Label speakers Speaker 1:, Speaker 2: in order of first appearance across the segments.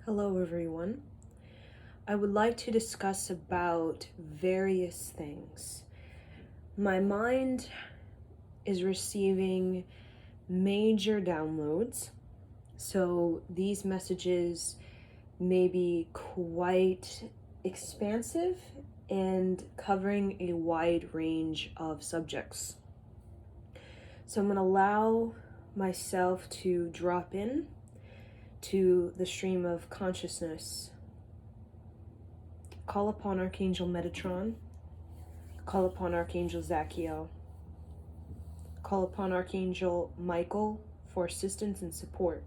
Speaker 1: Hello everyone. I would like to discuss about various things. My mind is receiving major downloads, so these messages may be quite expansive and covering a wide range of subjects. So I'm going to allow myself to drop in to the stream of consciousness. Call upon Archangel Metatron. Call upon Archangel Zachiel. Call upon Archangel Michael for assistance and support.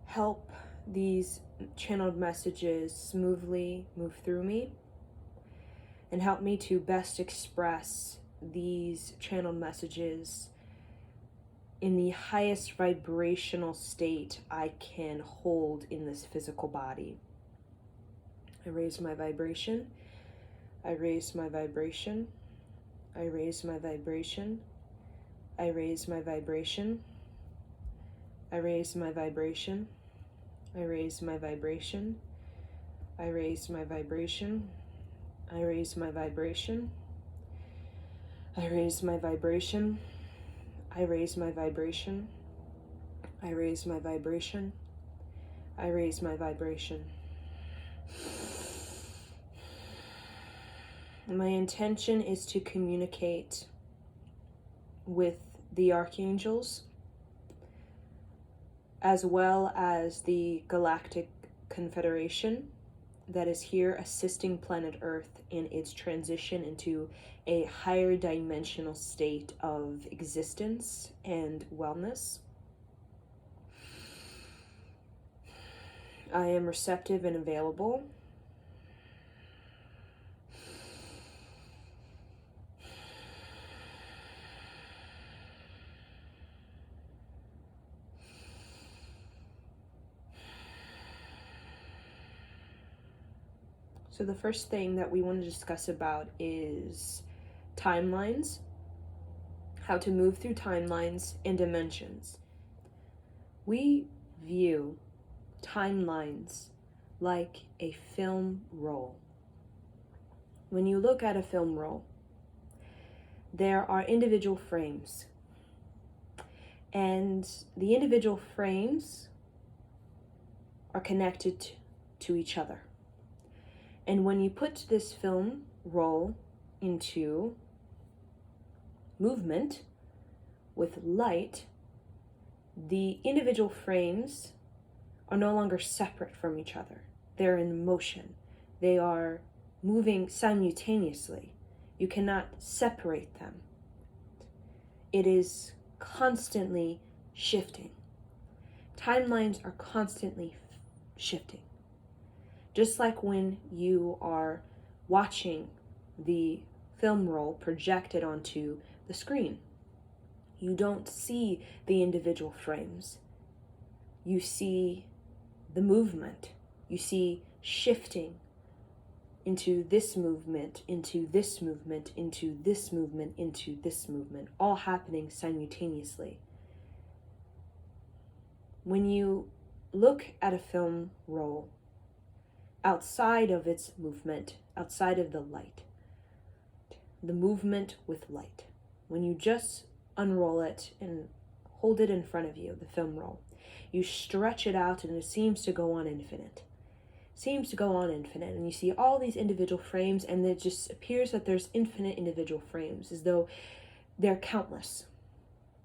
Speaker 1: Help these channeled messages smoothly move through me and help me to best express these channeled messages in the highest vibrational state I can hold in this physical body. I raise my vibration. I raise my vibration. I raise my vibration. I raise my vibration. I raise my vibration. I raise my vibration. I raise my vibration. I raise my vibration. I raise my vibration. I raise my vibration. I raise my vibration. I raise my vibration. My intention is to communicate with the archangels as well as the Galactic Confederation that is here assisting planet Earth in its transition into a higher dimensional state of existence and wellness. I am receptive and available. So the first thing that we want to discuss about is timelines, how to move through timelines and dimensions. We view timelines like a film roll. When you look at a film roll, there are individual frames, and the individual frames are connected to each other. And when you put this film roll into movement with light, the individual frames are no longer separate from each other. They're in motion. They are moving simultaneously. You cannot separate them. It is constantly shifting. Timelines are constantly shifting. Just like when you are watching the film roll projected onto the screen, you don't see the individual frames. You see the movement. You see shifting into this movement, into this movement, into this movement, into this movement, all happening simultaneously. When you look at a film roll, outside of its movement, outside of the light, the movement with light, when you just unroll it and hold it in front of you, the film roll, you stretch it out and it seems to go on infinite. And you see all these individual frames, and it just appears that there's infinite individual frames, as though they're countless.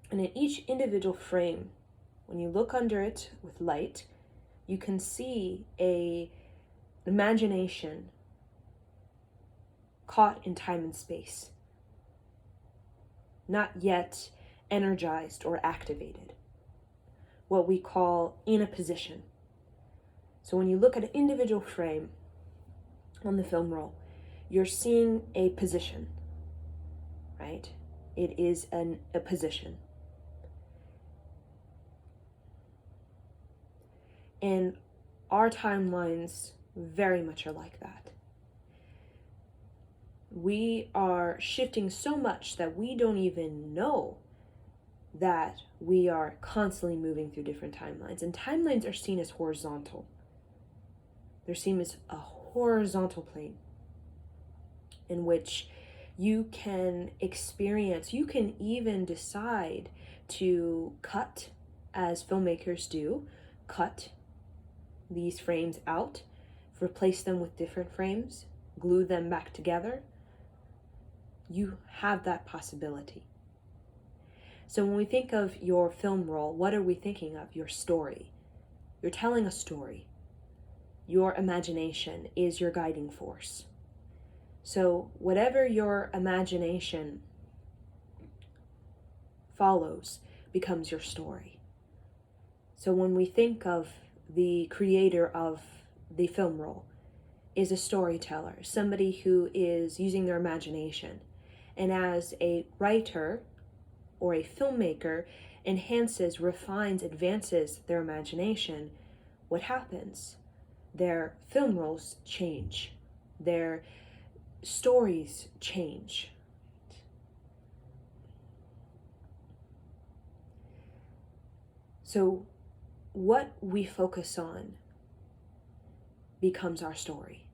Speaker 1: And in each individual frame, when you look under it with light, you can see a imagination caught in time and space, not yet energized or activated, what we call in a position. So when you look at an individual frame on the film roll, you're seeing a position, right? It is a position. And our timelines very much are like that. We are shifting so much that we don't even know that we are constantly moving through different timelines. And timelines are seen as horizontal. They're seen as a horizontal plane in which you can experience, you can even decide to cut, as filmmakers do, cut these frames out, replace them with different frames, glue them back together. You have that possibility. So when we think of your film roll, what are we thinking of? Your story. You're telling a story. Your imagination is your guiding force. So whatever your imagination follows becomes your story. So when we think of the creator of the film roll is a storyteller, somebody who is using their imagination. And as a writer or a filmmaker enhances, refines, advances their imagination, what happens? Their film rolls change. Their stories change. So what we focus on becomes our story.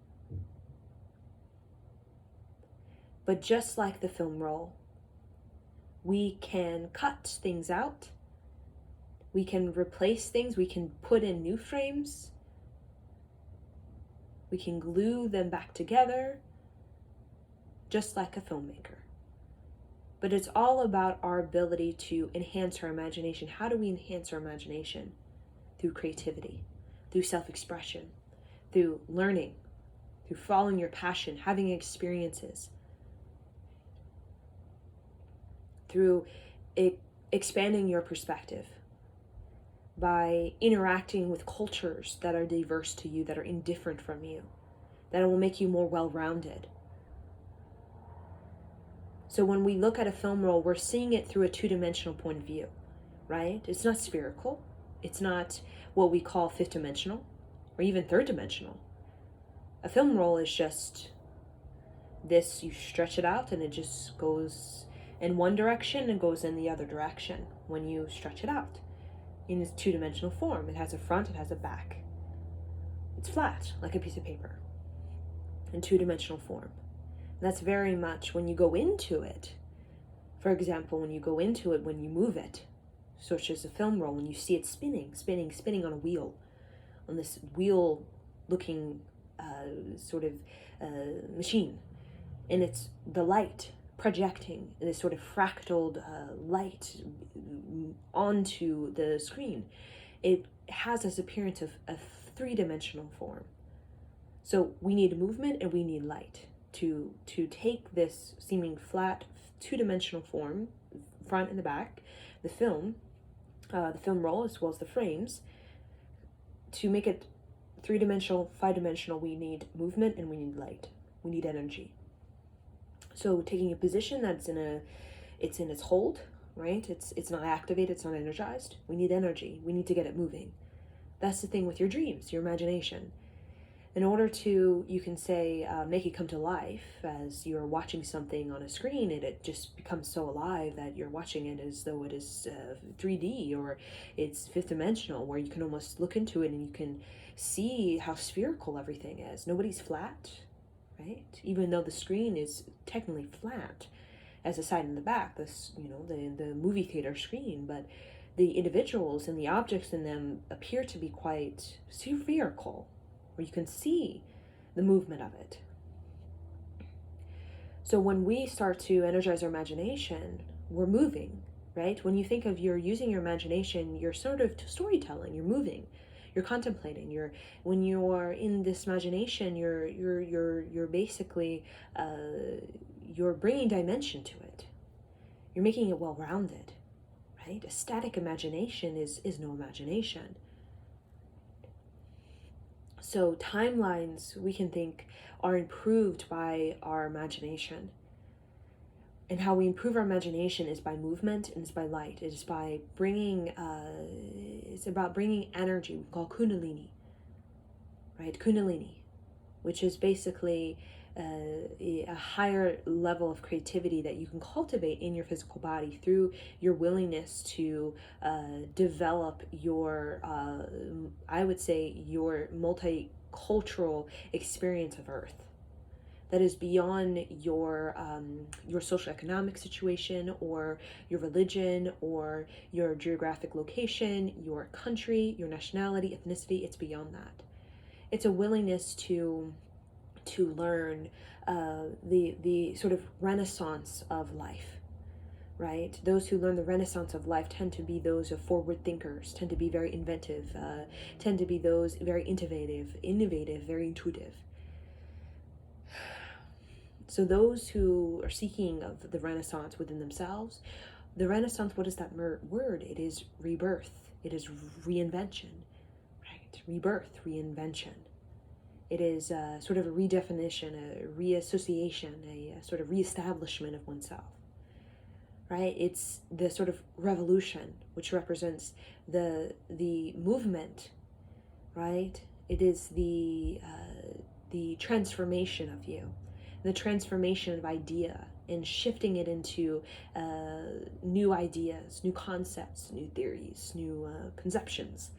Speaker 1: But just like the film roll, we can cut things out. We can replace things. We can put in new frames. We can glue them back together, just like a filmmaker. But it's all about our ability to enhance our imagination. How do we enhance our imagination? Through creativity, through self-expression, through learning, through following your passion, having experiences, through expanding your perspective, by interacting with cultures that are diverse to you, that are indifferent from you, that will make you more well-rounded. So when we look at a film roll, we're seeing it through a two-dimensional point of view, right? It's not spherical. It's not what we call fifth-dimensional or even third-dimensional. A film roll is just this, you stretch it out and it just goes in one direction and goes in the other direction when you stretch it out. In its two-dimensional form, it has a front, it has a back. It's flat, like a piece of paper, in two-dimensional form. And that's very much when you go into it. For example, when you go into it, when you move it, such as a film roll, when you see it spinning on a wheel, on this wheel-looking machine, and it's the light projecting this sort of fractaled light onto the screen. It has this appearance of a three-dimensional form. So we need movement and we need light to take this seeming flat two-dimensional form, front and the back, the film roll as well as the frames. To make it three-dimensional, five-dimensional, we need movement and we need light. We need energy. So taking a position that's it's in its hold, right? It's not activated, it's not energized. We need energy. We need to get it moving. That's the thing with your dreams, your imagination. In order to, you can say, make it come to life as you're watching something on a screen, and it just becomes so alive that you're watching it as though it is 3D or it's fifth dimensional, where you can almost look into it and you can see how spherical everything is. Nobody's flat, right? Even though the screen is technically flat as the side and the back, this, the movie theater screen, but the individuals and the objects in them appear to be quite spherical, where you can see the movement of it. So when we start to energize our imagination, we're moving, right? When you think of you're using your imagination, you're sort of storytelling, you're moving, you're contemplating, when you are in this imagination, you're basically you're bringing dimension to it. You're making it well-rounded, right? A static imagination is no imagination. So timelines, we can think, are improved by our imagination. And how we improve our imagination is by movement and it's by light. It is by it's about bringing energy, we call kundalini, right? Kundalini, which is basically a higher level of creativity that you can cultivate in your physical body through your willingness to develop your, I would say, your multicultural experience of Earth that is beyond your socioeconomic situation or your religion or your geographic location, your country, your nationality, ethnicity. It's beyond that. It's a willingness to learn the sort of renaissance of life, right? Those who learn the renaissance of life tend to be those of forward thinkers, tend to be very inventive, tend to be those very innovative, very intuitive. So those who are seeking of the renaissance within themselves, the renaissance, what is that word? It is rebirth. It is reinvention, right? Rebirth, reinvention. It is sort of a redefinition, a reassociation, a sort of reestablishment of oneself, right? It's the sort of revolution, which represents the movement, right? It is the transformation of you, the transformation of idea, and shifting it into new ideas, new concepts, new theories, new conceptions.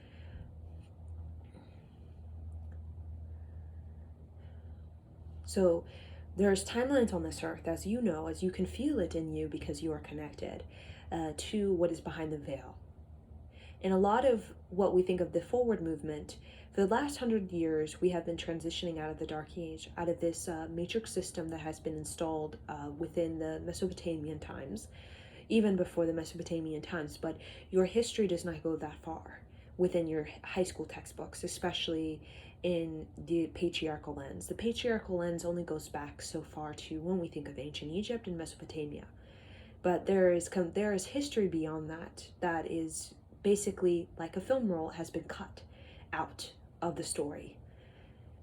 Speaker 1: So there's timelines on this earth, as you know, as you can feel it in you because you are connected to what is behind the veil. And a lot of what we think of the forward movement, for the last 100 years, we have been transitioning out of the Dark Age, out of this matrix system that has been installed within the Mesopotamian times, even before the Mesopotamian times. But your history does not go that far within your high school textbooks, especially in the patriarchal lens. The patriarchal lens only goes back so far to when we think of ancient Egypt and Mesopotamia. But there is history beyond that is basically like a film roll has been cut out of the story,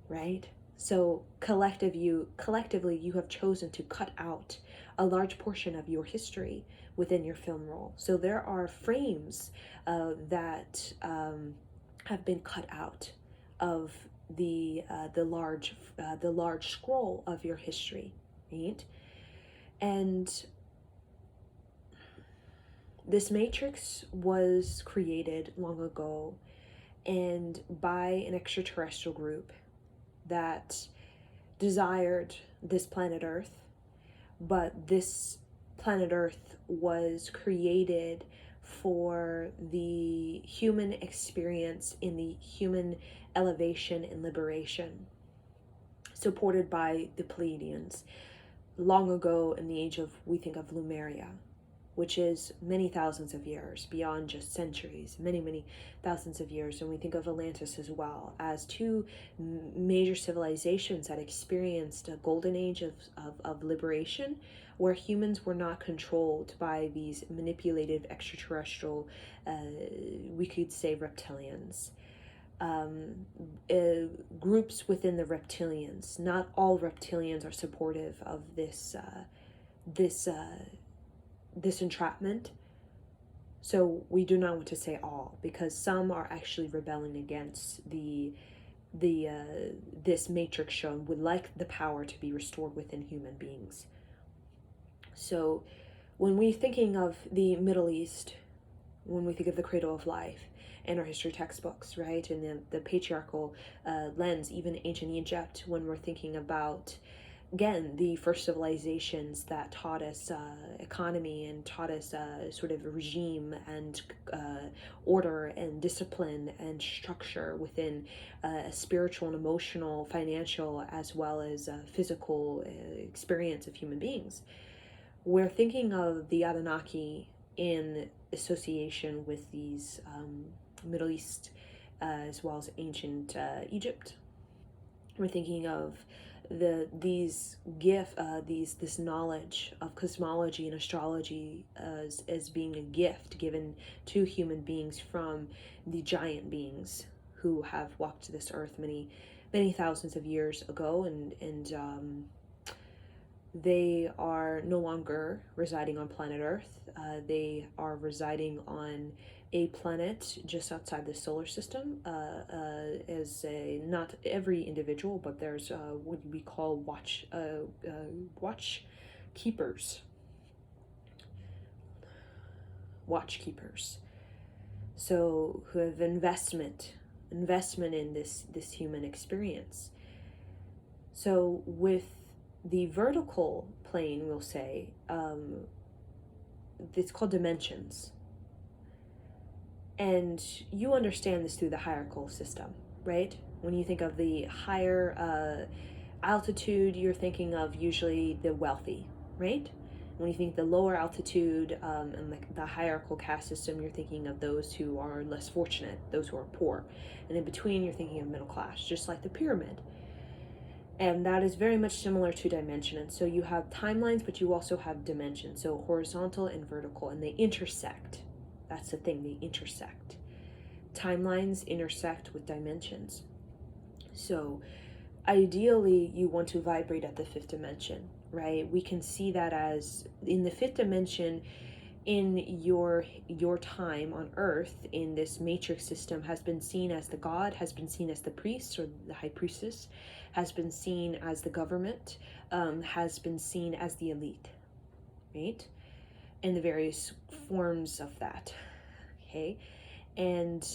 Speaker 1: right? So collectively you have chosen to cut out a large portion of your history within your film roll. So there are frames that have been cut out of the large scroll of your history, right? And this matrix was created long ago and by an extraterrestrial group that desired this planet Earth, but this planet Earth was created for the human experience in the human elevation and liberation, supported by the Pleiadians long ago in the age of, we think of Lemuria, which is many thousands of years, beyond just centuries, many thousands of years. And we think of Atlantis as well as two major civilizations that experienced a golden age of liberation, where humans were not controlled by these manipulative extraterrestrial, we could say reptilians. Groups within the reptilians. Not all reptilians are supportive of this entrapment. So we do not want to say all, because some are actually rebelling against this matrix show and would like the power to be restored within human beings. So when we're thinking of the Middle East, when we think of the cradle of life in our history textbooks, right, and the patriarchal lens, even ancient Egypt, when we're thinking about, again, the first civilizations that taught us economy and taught us sort of a regime and order and discipline and structure within a spiritual and emotional, financial, as well as physical experience of human beings. We're thinking of the Anunnaki in association with these Middle East as well as ancient Egypt. We're thinking of this knowledge of cosmology and astrology as being a gift given to human beings from the giant beings who have walked this earth many thousands of years ago, and they are no longer residing on planet Earth. They are residing on a planet just outside the solar system, as a, not every individual, but there's what we call watch keepers. Watchkeepers. So who have investment in this human experience. So with the vertical plane, we'll say, it's called dimensions. And you understand this through the hierarchical system, right? When you think of the higher altitude, you're thinking of usually the wealthy, right? When you think the lower altitude and the hierarchical caste system, you're thinking of those who are less fortunate, those who are poor. And in between, you're thinking of middle class, just like the pyramid. And that is very much similar to dimension. And so you have timelines, but you also have dimensions. So horizontal and vertical, and they intersect. That's the thing, they intersect. Timelines intersect with dimensions. So ideally, you want to vibrate at the fifth dimension, right? We can see that as in the fifth dimension, in your time on earth, in this matrix system, has been seen as the god, has been seen as the priest or the high priestess, has been seen as the government, has been seen as the elite, right? And the various forms of that, okay? And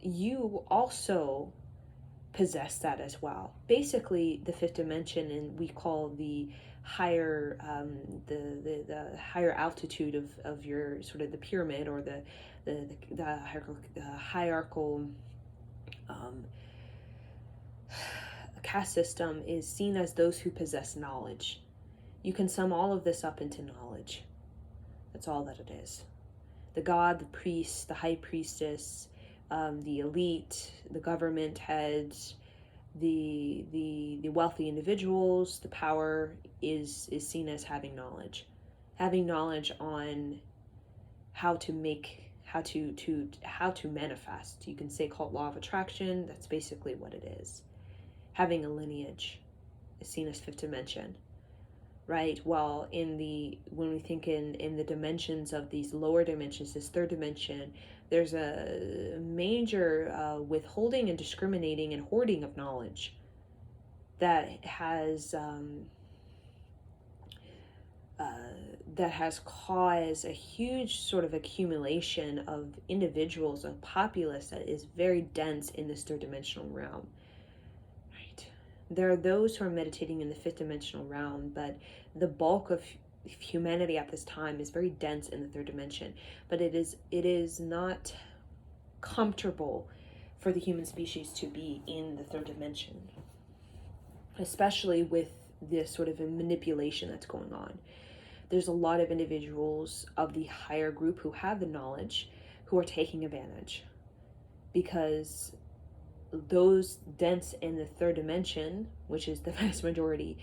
Speaker 1: you also possess that as well. Basically, the fifth dimension, and we call the higher the higher altitude of your sort of the pyramid, or the hierarchical caste system, is seen as those who possess knowledge. You can sum all of this up into knowledge. That's all that it is. The god, the priest, the high priestess, the elite, the government heads, the wealthy individuals, the power is seen as having knowledge on how to manifest. You can say called law of attraction. That's basically what it is. Having a lineage is seen as fifth dimension, right? Well, when we think in the dimensions of these lower dimensions, this third dimension, there's a major withholding and discriminating and hoarding of knowledge that has caused a huge sort of accumulation of individuals, a populace that is very dense in this third dimensional realm. Right? There are those who are meditating in the fifth dimensional realm, but the bulk of humanity at this time is very dense in the third dimension. But it is not comfortable for the human species to be in the third dimension, especially with this sort of a manipulation that's going on. There's a lot of individuals of the higher group who have the knowledge who are taking advantage, because those dense in the third dimension, which is the vast majority,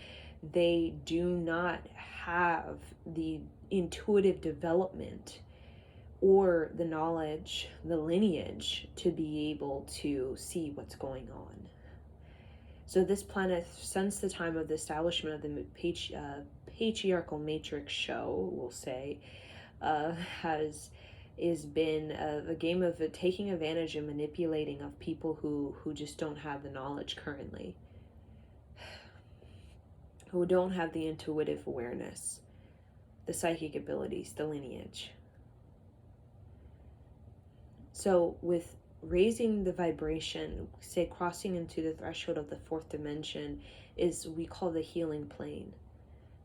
Speaker 1: they do not have the intuitive development or the knowledge, the lineage, to be able to see what's going on. So this planet, since the time of the establishment of the patriarchal matrix show, we'll say, has been a game of taking advantage and manipulating of people who just don't have the knowledge currently, who don't have the intuitive awareness, the psychic abilities, the lineage. So with raising the vibration, say crossing into the threshold of the fourth dimension, is we call the healing plane.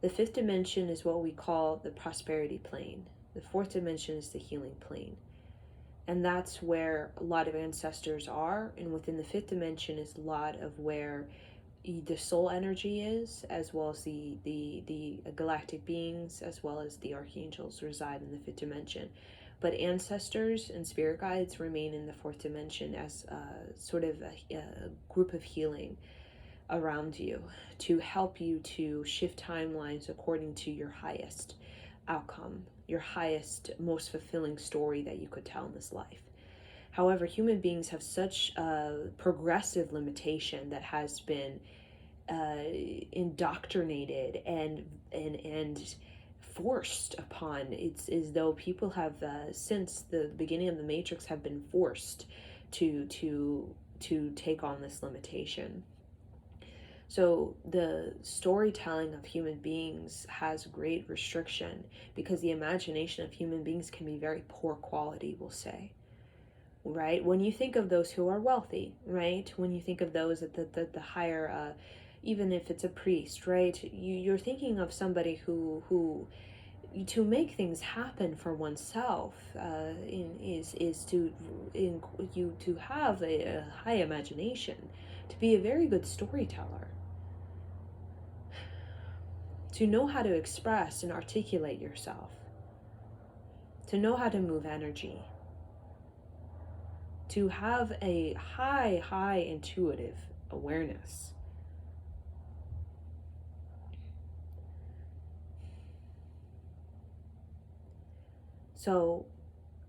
Speaker 1: The fifth dimension is what we call the prosperity plane. The fourth dimension is the healing plane. And that's where a lot of ancestors are. And within the fifth dimension is a lot of where the soul energy is, as well as the galactic beings, as well as the archangels reside in the fifth dimension. But ancestors and spirit guides remain in the fourth dimension as sort of a group of healing around you, to help you to shift timelines according to your highest outcome, your highest, most fulfilling story that you could tell in this life. However, human beings have such a progressive limitation that has been indoctrinated and forced upon. It's as though people have since the beginning of the Matrix have been forced to take on this limitation. So the storytelling of human beings has great restriction because the imagination of human beings can be very poor quality, we'll say. Right? When you think of those who are wealthy, right? When you think of those at the higher, even if it's a priest, right? You're thinking of somebody who to make things happen for oneself is to have a high imagination, to be a very good storyteller, to know how to express and articulate yourself, to know how to move energy, to have a high intuitive awareness. So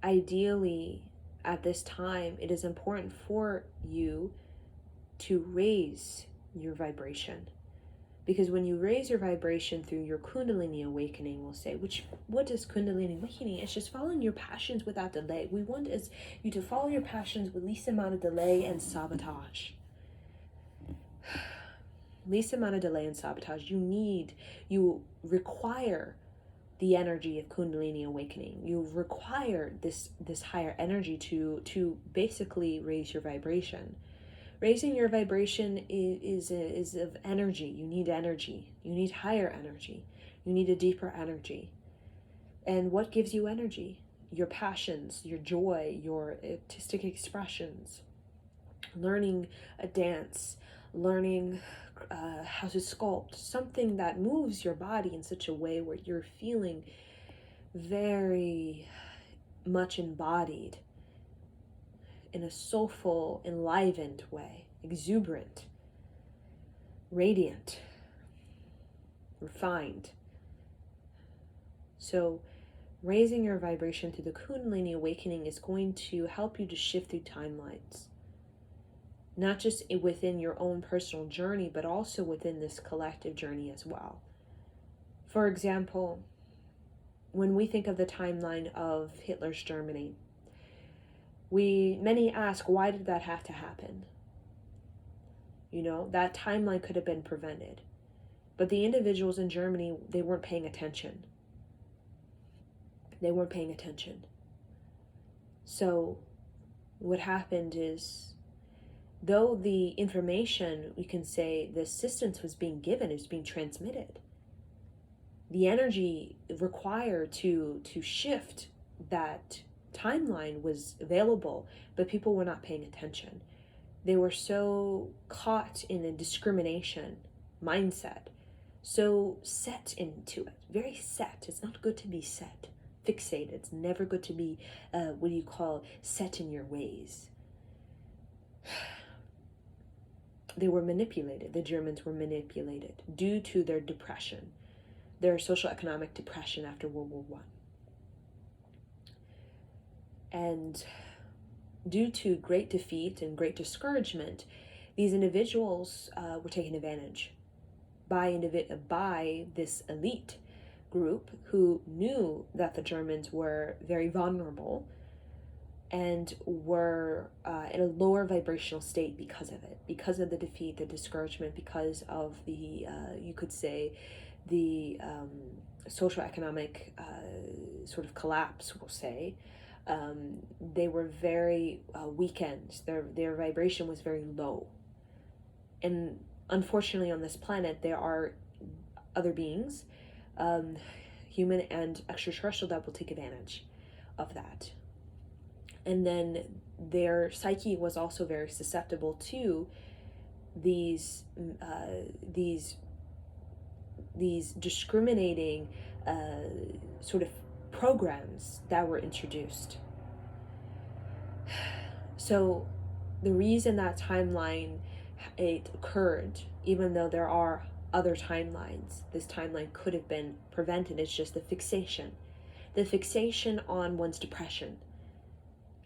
Speaker 1: ideally, at this time, it is important for you to raise your vibration. Because when you raise your vibration through your Kundalini awakening, we'll say, what is Kundalini awakening? It's just following your passions without delay. We want you to follow your passions with least amount of delay and sabotage. Least amount of delay and sabotage. You require the energy of Kundalini awakening. You require this higher energy to basically raise your vibration. Raising your vibration is of energy. You need energy. You need higher energy. You need a deeper energy. And what gives you energy? Your passions, your joy, your artistic expressions. Learning a dance, learning how to sculpt, something that moves your body in such a way where you're feeling very much embodied in a soulful, enlivened way, exuberant, radiant, refined. So raising your vibration through the Kundalini awakening is going to help you to shift through timelines. Not just within your own personal journey, but also within this collective journey as well. For example, when we think of the timeline of Hitler's Germany, many ask, why did that have to happen? That timeline could have been prevented. But the individuals in Germany, they weren't paying attention. They weren't paying attention. So what happened is, though the information, we can say the assistance was being given, it was being transmitted, the energy required to shift that timeline was available, but people were not paying attention. They were so caught in a discrimination mindset, so set into it, very set. It's not good to be set, fixated. It's never good to be, set in your ways. They were manipulated. The Germans were manipulated due to their depression, their social economic depression after World War I. And due to great defeat and great discouragement, these individuals were taken advantage by this elite group who knew that the Germans were very vulnerable and were in a lower vibrational state because of it, because of the defeat, the discouragement, because of the, you could say, the social economic sort of collapse, we'll say. They were very weakened. Their vibration was very low. And unfortunately on this planet, there are other beings, human and extraterrestrial, that will take advantage of that. And then their psyche was also very susceptible to these discriminating sort of programs that were introduced. So the reason that timeline, it occurred, even though there are other timelines, this timeline could have been prevented. It's just the fixation on one's depression,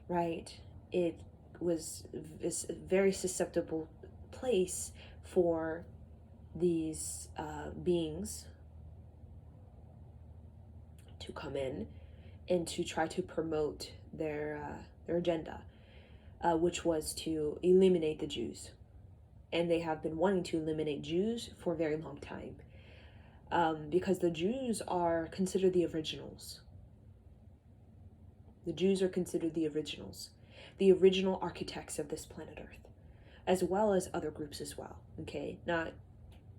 Speaker 1: right? It was a very susceptible place for these beings to come in and to try to promote their agenda, which was to eliminate the Jews. And they have been wanting to eliminate Jews for a very long time, because the Jews are considered the originals. The Jews are considered the originals, the original architects of this planet Earth, as well as other groups as well, okay?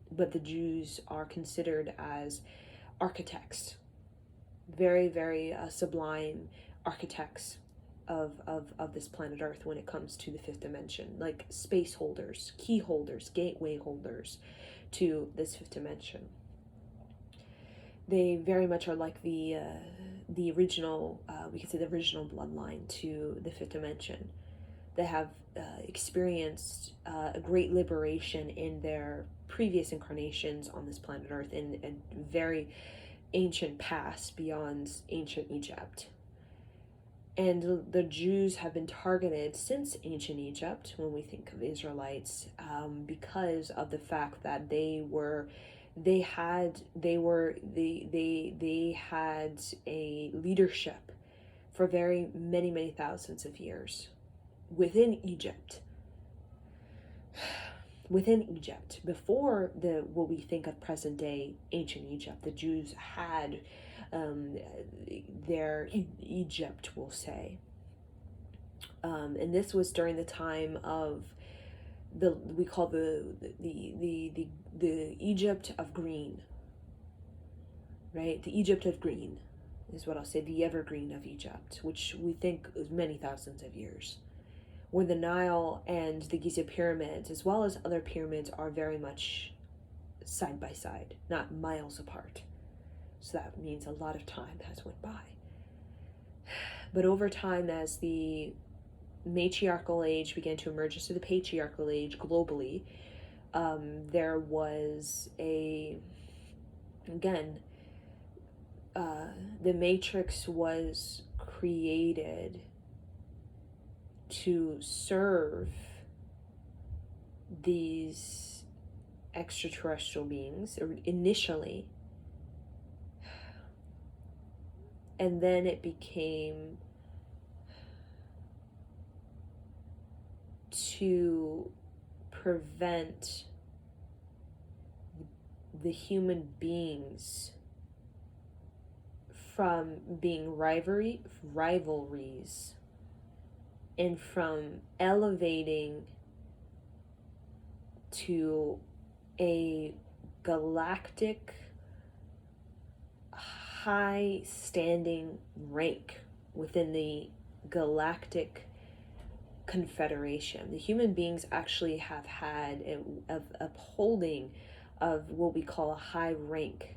Speaker 1: But the Jews are considered as architects, very, very sublime architects of this planet Earth when it comes to the fifth dimension, like space holders, key holders, gateway holders to this fifth dimension. They very much are like the original, we could say the original bloodline to the fifth dimension. They have experienced a great liberation in their previous incarnations on this planet Earth in a very ancient past beyond ancient Egypt. And the Jews have been targeted since ancient Egypt when we think of Israelites, because of the fact that they had a leadership for very many thousands of years within Egypt. Within Egypt, before what we think of present day ancient Egypt, the Jews had their Egypt, we'll say, and this was during the time of we call the Egypt of green, right? The Egypt of green is what I'll say, the evergreen of Egypt, which we think is many thousands of years, where the Nile and the Giza pyramids, as well as other pyramids, are very much side by side, not miles apart. So that means a lot of time has went by. But over time, as the matriarchal age began to emerge into the patriarchal age globally, there was the matrix was created to serve these extraterrestrial beings initially, and then it became to prevent the human beings from being rivalries and from elevating to a galactic high standing rank within the galactic confederation. The human beings actually have had an upholding of what we call a high rank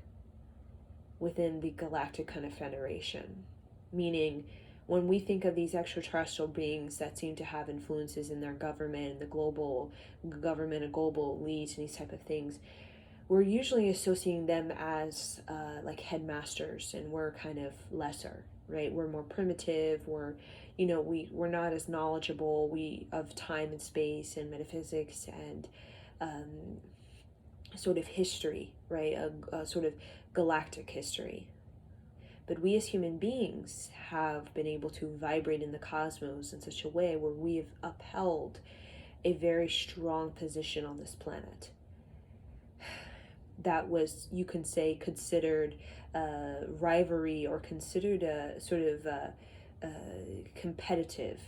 Speaker 1: within the galactic confederation, meaning when we think of these extraterrestrial beings that seem to have influences in their government, the global government and global elites and these type of things, we're usually associating them as like headmasters, and we're kind of lesser, right? We're more primitive. We're not as knowledgeable of time and space and metaphysics and sort of history, right? A sort of galactic history. But we as human beings have been able to vibrate in the cosmos in such a way where we have upheld a very strong position on this planet. That was, you can say, considered rivalry, or considered a sort of competitive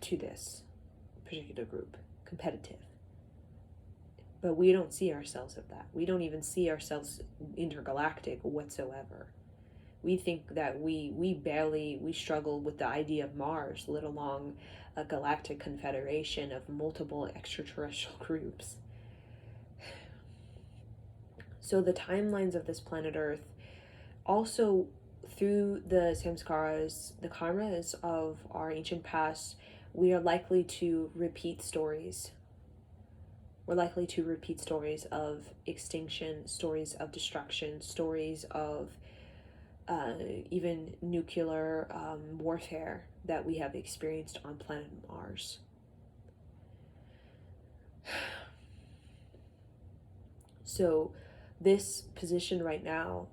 Speaker 1: to this particular group, competitive. But we don't see ourselves of that. We don't even see ourselves intergalactic whatsoever. We think that we struggle with the idea of Mars, let alone a galactic confederation of multiple extraterrestrial groups. So the timelines of this planet Earth, also through the samskaras, the karmas of our ancient past, we are likely to repeat stories. We're likely to repeat stories of extinction, stories of destruction, stories of even nuclear warfare that we have experienced on planet Mars. So this position right now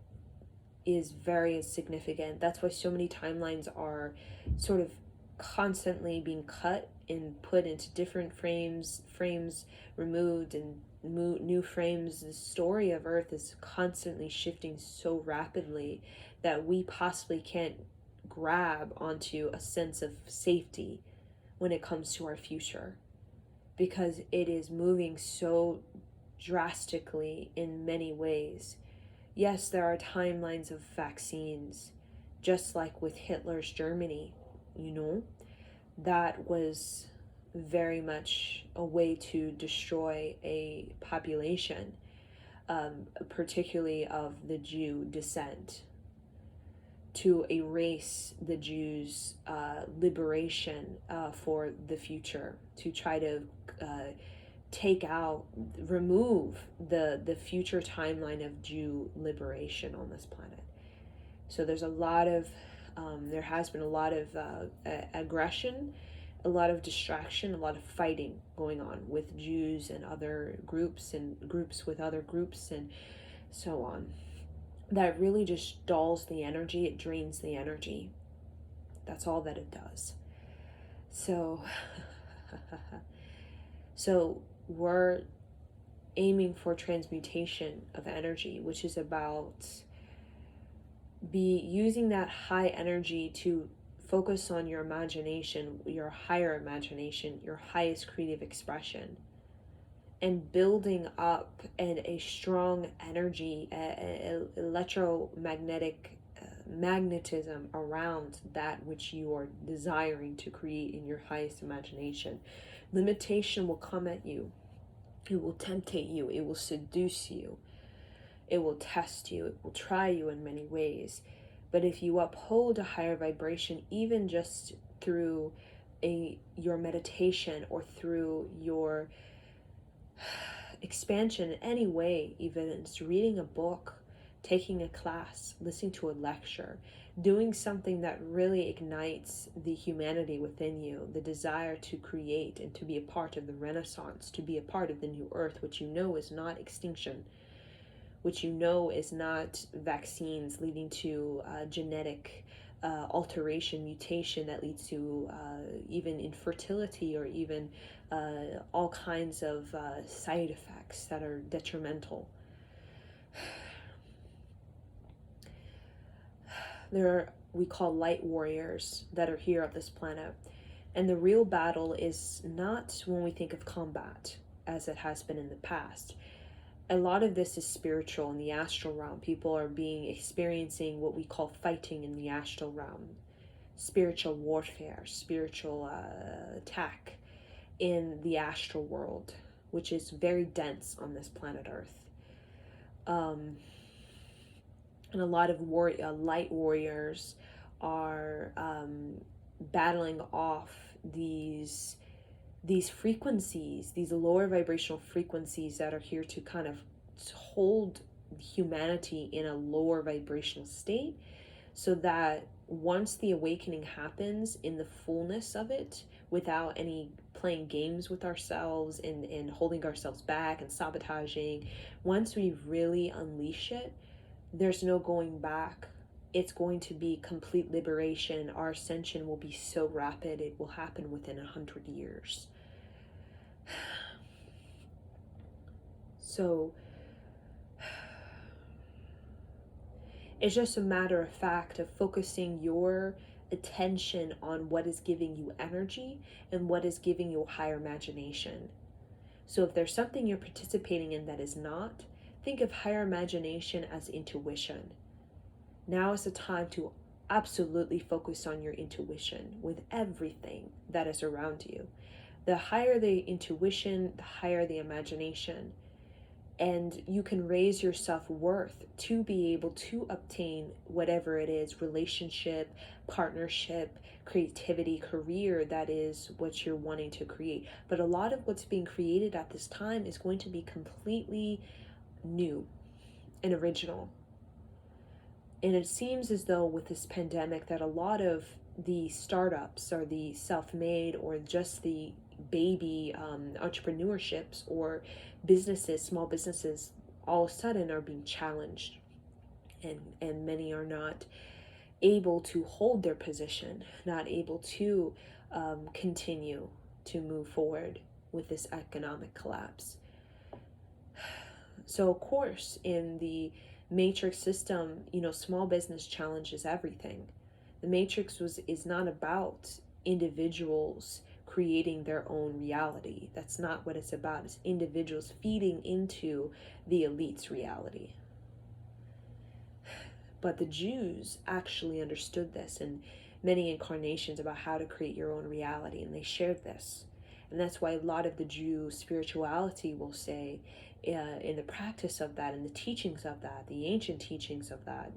Speaker 1: is very significant. That's why so many timelines are sort of constantly being cut and put into different frames removed and new frames. The story of Earth is constantly shifting so rapidly that we possibly can't grab onto a sense of safety when it comes to our future, because it is moving so drastically in many ways. Yes, there are timelines of vaccines, just like with Hitler's Germany, that was very much a way to destroy a population, particularly of the Jew descent, to erase the Jews' liberation for the future, to try to remove the future timeline of Jew liberation on this planet. So there has been a lot of aggression, a lot of distraction, a lot of fighting going on with Jews and other groups and groups with other groups and so on. That really just dulls the energy, it drains the energy. That's all that it does. So, we're aiming for transmutation of energy, which is about using that high energy to focus on your imagination, your higher imagination, your highest creative expression, and building up a strong energy, electromagnetic magnetism around that which you are desiring to create in your highest imagination. Limitation will come at you. It will tempt you. It will seduce you. It will test you. It will try you in many ways. But if you uphold a higher vibration, even just through your meditation or through your expansion in any way, even it's reading a book, taking a class, listening to a lecture, doing something that really ignites the humanity within you, the desire to create and to be a part of the Renaissance, to be a part of the new Earth, which you know is not extinction, which you know is not vaccines leading to genetic alteration, mutation that leads to even infertility or even all kinds of side effects that are detrimental. We call light warriors that are here on this planet. And the real battle is not when we think of combat, as it has been in the past. A lot of this is spiritual in the astral realm. People are experiencing what we call fighting in the astral realm, spiritual warfare, spiritual attack in the astral world, which is very dense on this planet Earth. And a lot of light warriors are battling off these frequencies, these lower vibrational frequencies that are here to kind of hold humanity in a lower vibrational state, so that once the awakening happens in the fullness of it, without any playing games with ourselves and holding ourselves back and sabotaging, once we really unleash it, there's no going back. It's going to be complete liberation. Our ascension will be so rapid, it will happen within 100 years. So it's just a matter of fact of focusing your attention on what is giving you energy and what is giving you a higher imagination. So if there's something you're participating in that is not, think of higher imagination as intuition. Now is the time to absolutely focus on your intuition with everything that is around you. The higher the intuition, the higher the imagination. And you can raise your self-worth to be able to obtain whatever it is, relationship, partnership, creativity, career, that is what you're wanting to create. But a lot of what's being created at this time is going to be completely new and original. And it seems as though with this pandemic that a lot of the startups or the self-made or just the baby entrepreneurships or businesses, small businesses, all of a sudden are being challenged. and many are not able to hold their position, not able to continue to move forward with this economic collapse. So of course, in the matrix system, small business challenges everything. The matrix is not about individuals creating their own reality. That's not what it's about. It's individuals feeding into the elite's reality. But the Jews actually understood this in many incarnations about how to create your own reality, and they shared this. And that's why a lot of the Jew spirituality will say, in the practice of that, in the teachings of that, the ancient teachings of that,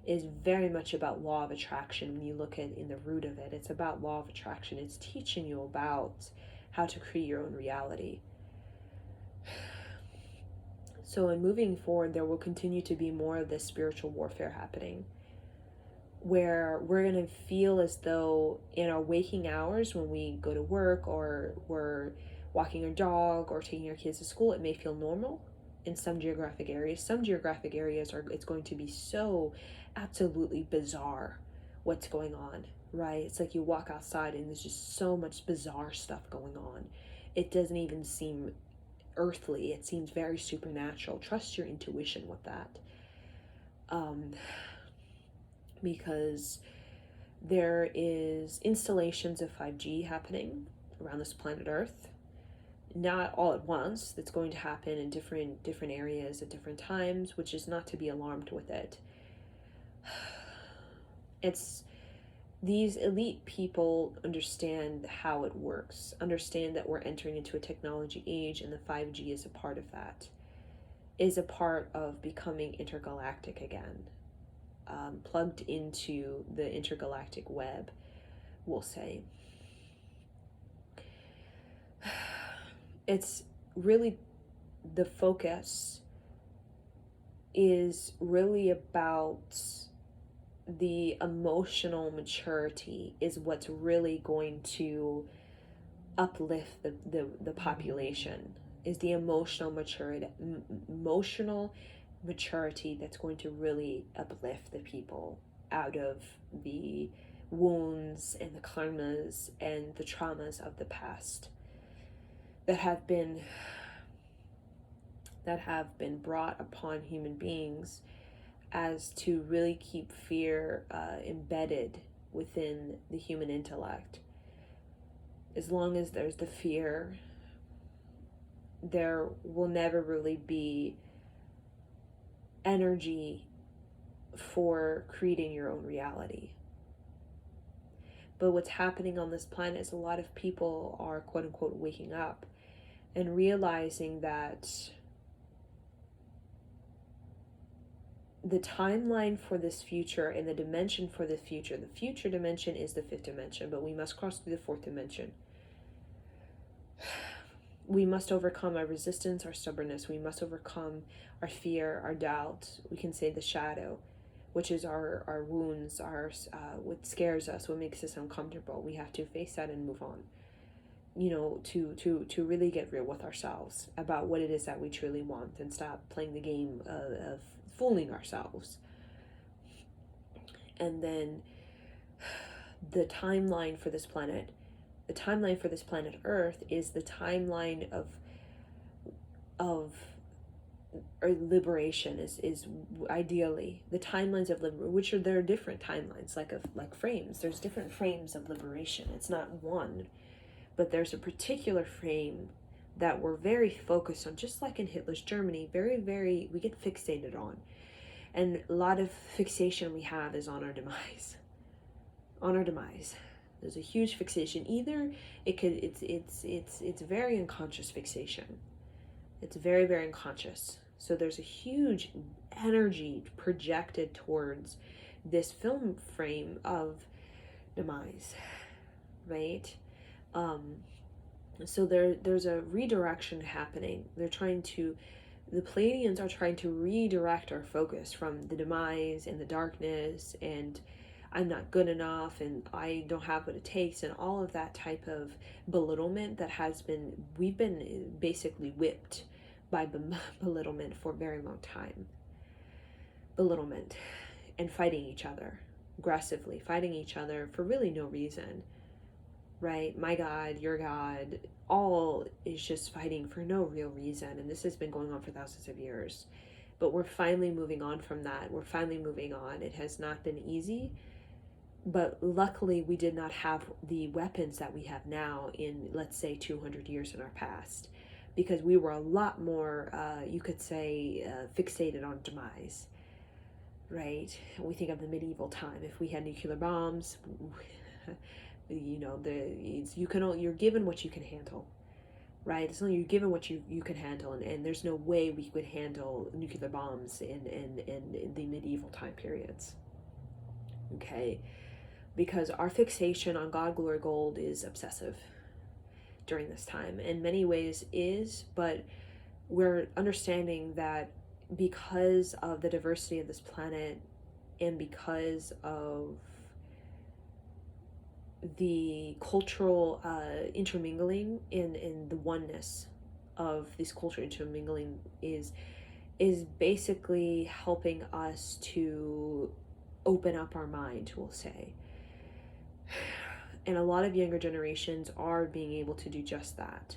Speaker 1: is very much about law of attraction. When you look at in the root of it, it's about law of attraction. It's teaching you about how to create your own reality. So in moving forward, there will continue to be more of this spiritual warfare happening, where we're going to feel as though in our waking hours when we go to work or we're walking our dog or taking our kids to school, it may feel normal in some geographic areas. Some geographic areas it's going to be so absolutely bizarre what's going on, right? It's like you walk outside and there's just so much bizarre stuff going on. It doesn't even seem earthly. It seems very supernatural. Trust your intuition with that. Because there is installations of 5G happening around this planet Earth. Not all at once. That's going to happen in different areas at different times, which is not to be alarmed with it. It's these elite people understand how it works, understand that we're entering into a technology age, and the 5G is a part of that, is a part of becoming intergalactic again, plugged into the intergalactic web, we'll say. It's really, the focus is really about the emotional maturity is what's really going to uplift the population, is the emotional maturity that's going to really uplift the people out of the wounds and the karmas and the traumas of the past that have been brought upon human beings, as to really keep fear embedded within the human intellect. As long as there's the fear, there will never really be energy for creating your own reality. But what's happening on this planet is a lot of people are quote unquote waking up and realizing that the timeline for this future and the dimension for the future dimension is the fifth dimension, but we must cross through the fourth dimension. We must overcome our resistance, our stubbornness. We must overcome our fear, our doubt. We can say the shadow, which is our wounds, what scares us, what makes us uncomfortable. We have to face that and move on. To really get real with ourselves about what it is that we truly want, and stop playing the game of fooling ourselves. And then the timeline for this planet Earth is the timeline of or liberation, is ideally the timelines of liberation, which there are different timelines, like frames. There's different frames of liberation. It's not one, but there's a particular frame that we're very focused on, just like in Hitler's Germany, very, we get fixated on. And a lot of fixation we have is on our demise. There's a huge fixation. Either it's very unconscious fixation. It's very, very unconscious. So there's a huge energy projected towards this film frame of demise, right? So there's a redirection happening. The Pleiadians are trying to redirect our focus from the demise and the darkness and I'm not good enough and I don't have what it takes and all of that type of belittlement that we've been basically whipped by belittlement for a very long time. belittlement and fighting each other, aggressively fighting each other for really no reason, right? My God, your God, all is just fighting for no real reason. And this has been going on for thousands of years. But we're finally moving on from that. We're finally moving on. It has not been easy, but luckily we did not have the weapons that we have now in, let's say, 200 years in our past, because we were a lot more, you could say, fixated on demise, right? We think of the medieval time. If we had nuclear bombs, you know, you're given what you can handle, right? It's only you're given what you can handle, and there's no way we could handle nuclear bombs in the medieval time periods, okay? Because our fixation on God, glory, gold is obsessive during this time. In many ways is, but we're understanding that because of the diversity of this planet and because of the cultural intermingling in the oneness of this cultural intermingling is basically helping us to open up our mind, we'll say. And a lot of younger generations are being able to do just that,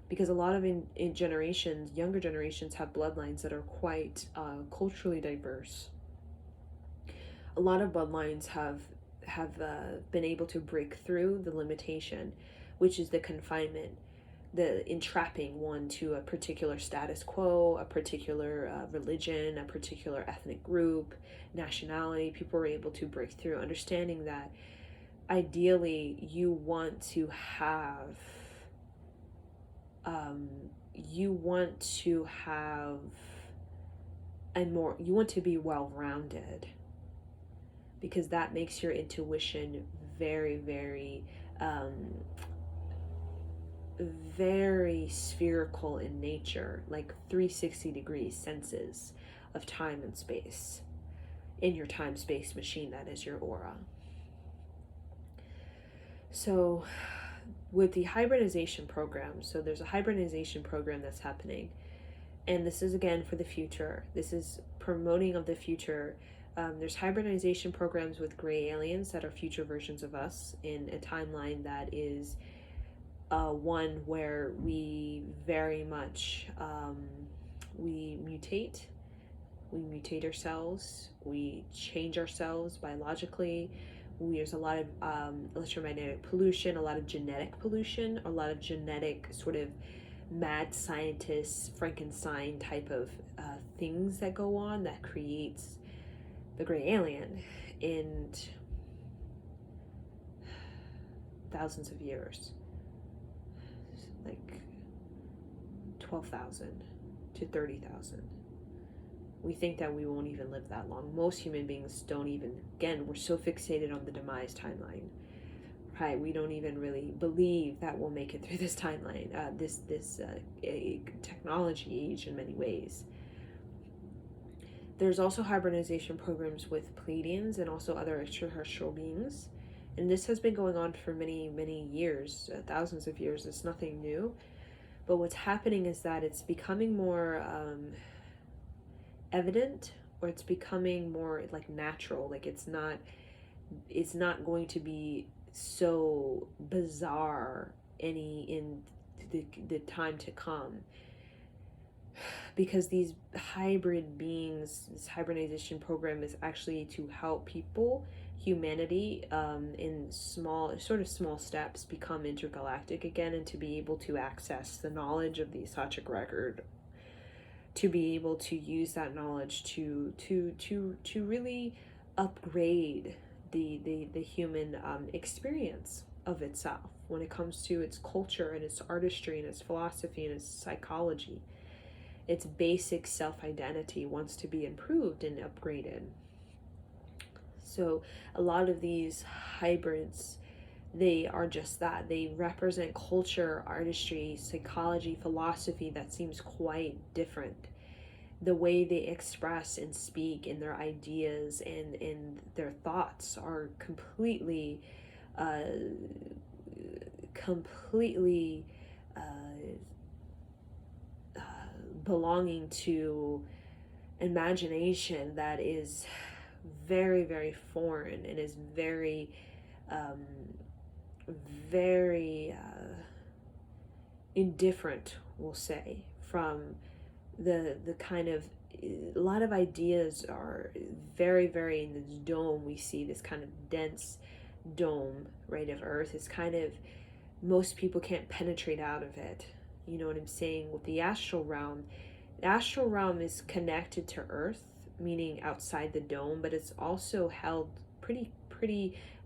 Speaker 1: because a lot of younger generations have bloodlines that are quite culturally diverse. A lot of bloodlines have been able to break through the limitation, which is the confinement, the entrapping one to a particular status quo, a particular religion, a particular ethnic group, nationality. People are able to break through, understanding that ideally you want to have you want to be well-rounded, because that makes your intuition very, very very spherical in nature, like 360 degrees senses of time and space in your time-space machine that is your aura. So with the hybridization program, so there's a hybridization program that's happening, and this is again for the future. This is promoting of the future. There's hybridization programs with gray aliens that are future versions of us in a timeline that is one where we very much we mutate ourselves, we change ourselves biologically. There's a lot of electromagnetic pollution, a lot of genetic pollution, a lot of genetic sort of mad scientists, Frankenstein type of things that go on that creates the gray alien in thousands of years, like 12,000 to 30,000. We think that we won't even live that long. Most human beings don't even, again, we're so fixated on the demise timeline, right? We don't even really believe that we'll make it through this timeline, this technology age in many ways. There's also hybridization programs with Pleiadians and also other extraterrestrial beings. And this has been going on for many, many years, thousands of years. It's nothing new. But what's happening is that it's becoming more evident, or it's becoming more like natural. Like it's not going to be so bizarre in the time to come, because these hybrid beings, this hybridization program is actually to help humanity in small steps become intergalactic again, and to be able to access the knowledge of the Akashic record, to be able to use that knowledge to really upgrade the human experience of itself when it comes to its culture and its artistry and its philosophy and its psychology. Its basic self-identity wants to be improved and upgraded. So a lot of these hybrids, they are just that. They represent culture, artistry, psychology, philosophy that seems quite different. The way they express and speak and their ideas and their thoughts are completely belonging to imagination that is very, very foreign and is very, um, very indifferent, we'll say, from the kind of, a lot of ideas are very, very in this dome. We see this kind of dense dome, right, of Earth. Is kind of, most people can't penetrate out of it. You know what I'm saying? With the astral realm is connected to Earth, meaning outside the dome, but it's also held pretty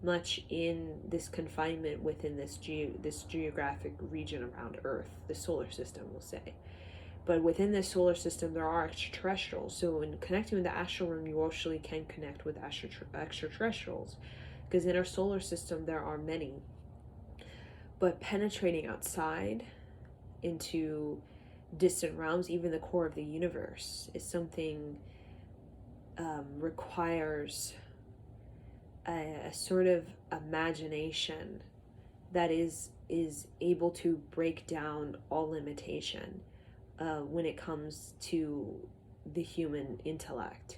Speaker 1: much in this confinement within this geographic region around Earth, the solar system, we'll say. But within this solar system, there are extraterrestrials. So in connecting with the astral realm, you actually can connect with extraterrestrials, because in our solar system there are many. But penetrating outside into distant realms, even the core of the universe, is something, requires a sort of imagination that is able to break down all limitation when it comes to the human intellect.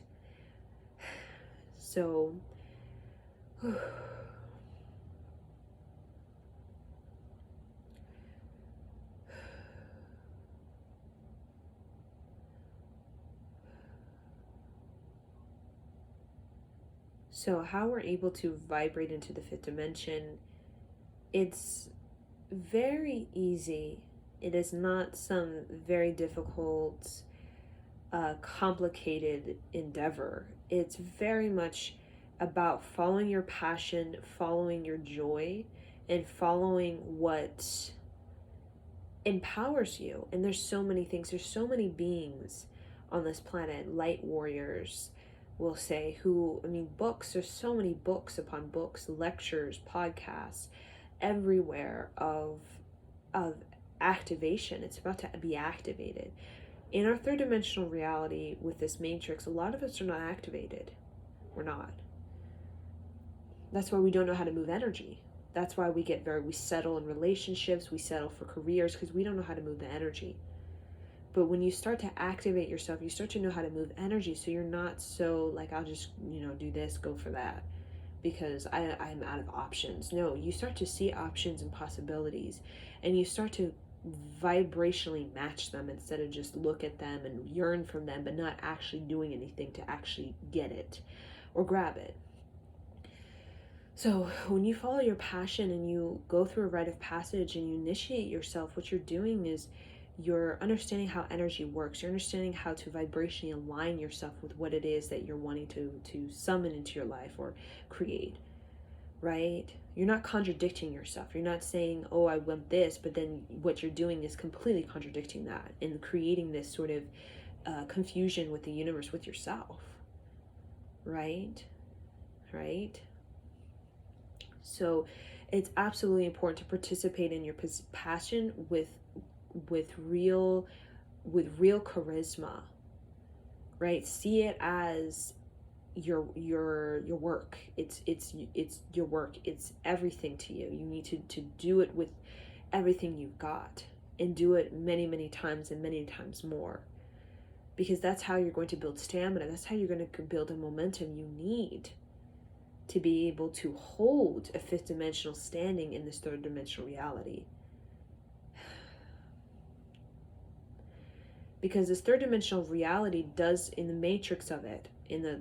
Speaker 1: So So how we're able to vibrate into the fifth dimension, it's very easy. It is not some very difficult, complicated endeavor. It's very much about following your passion, following your joy, and following what empowers you. And there's so many things, there's so many beings on this planet, light warriors, will say, who, I mean, books, there's so many books upon books, lectures, podcasts, everywhere of activation. It's about to be activated. In our third dimensional reality with this matrix, a lot of us are not activated. We're not. That's why we don't know how to move energy. That's why we settle in relationships, we settle for careers, because we don't know how to move the energy. But when you start to activate yourself, you start to know how to move energy. So you're not so like, I'll just, do this, go for that, because I'm out of options. No, you start to see options and possibilities, and you start to vibrationally match them instead of just look at them and yearn from them, but not actually doing anything to actually get it or grab it. So when you follow your passion and you go through a rite of passage and you initiate yourself, what you're doing is you're understanding how energy works. You're understanding how to vibrationally align yourself with what it is that you're wanting to summon into your life or create, right? You're not contradicting yourself. You're not saying, oh, I want this, but then what you're doing is completely contradicting that and creating this sort of confusion with the universe, with yourself, right? So it's absolutely important to participate in your passion with real charisma, right? See it as your work. It's your work. It's everything to you. You need to do it with everything you've got, and do it many, many times and many times more, because that's how you're going to build stamina. That's how you're going to build a momentum you need to be able to hold a fifth dimensional standing in this third dimensional reality. Because this third dimensional reality does, in the matrix of it, in the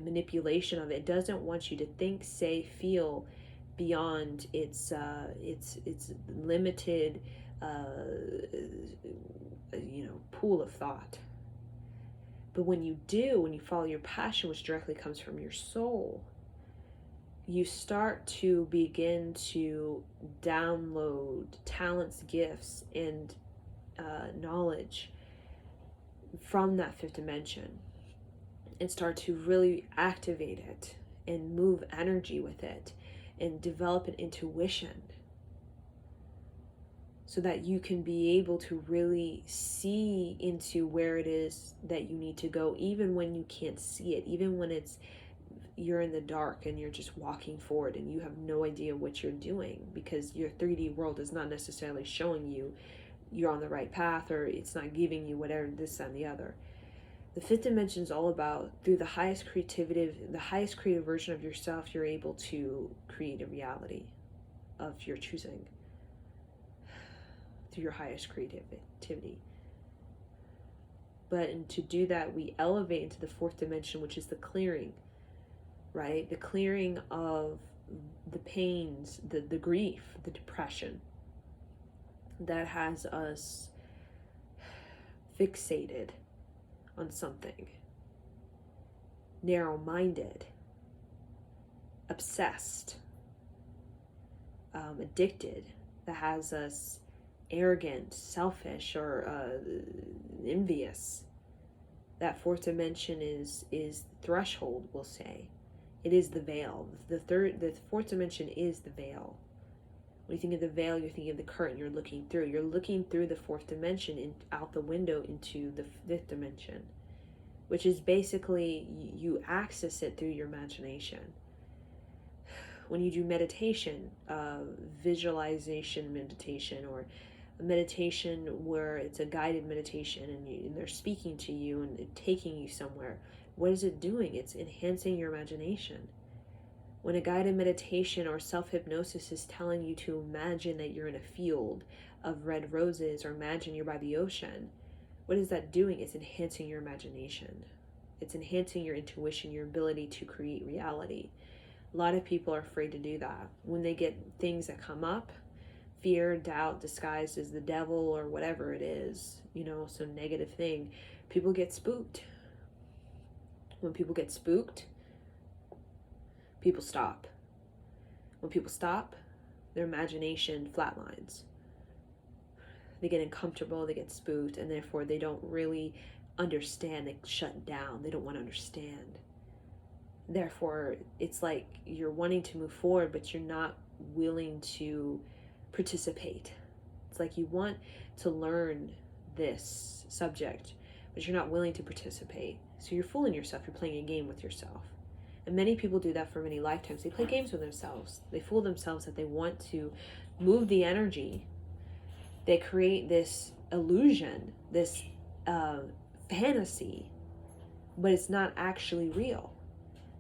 Speaker 1: manipulation of it, doesn't want you to think, say, feel beyond its limited pool of thought. But when you do, when you follow your passion, which directly comes from your soul, you start to begin to download talents, gifts, and knowledge from that fifth dimension, and start to really activate it and move energy with it and develop an intuition, so that you can be able to really see into where it is that you need to go, even when you can't see it, even when you're in the dark and you're just walking forward and you have no idea what you're doing, because your 3D world is not necessarily showing you you're on the right path, or it's not giving you whatever, this and the other. The fifth dimension is all about, through the highest creative version of yourself, you're able to create a reality of your choosing through your highest creativity. But to do that, we elevate into the fourth dimension, which is the clearing, right? The clearing of the pains, the grief, the depression that has us fixated on something, narrow-minded, obsessed, addicted, that has us arrogant, selfish, or envious. That fourth dimension is threshold, we'll say. It is the veil. The fourth dimension is the veil. When you think of the veil, you're thinking of the curtain you're looking through. You're looking through the fourth dimension and out the window into the fifth dimension, which is basically you access it through your imagination. When you do meditation, visualization meditation, or a meditation where it's a guided meditation and they're speaking to you and taking you somewhere, what is it doing? It's enhancing your imagination. When a guided meditation or self-hypnosis is telling you to imagine that you're in a field of red roses, or imagine you're by the ocean, what is that doing? It's enhancing your imagination. It's enhancing your intuition, your ability to create reality. A lot of people are afraid to do that. When they get things that come up, fear, doubt disguised as the devil or whatever it is, some negative thing, people get spooked. When people get spooked, people stop. When people stop, their imagination flatlines. They get uncomfortable, they get spooked, and therefore they don't really understand. They shut down. They don't want to understand. Therefore, it's like you're wanting to move forward, but you're not willing to participate. It's like you want to learn this subject, but you're not willing to participate. So you're fooling yourself. You're playing a game with yourself. And many people do that for many lifetimes. They play games with themselves. They fool themselves that they want to move the energy. They create this illusion, this fantasy, but it's not actually real,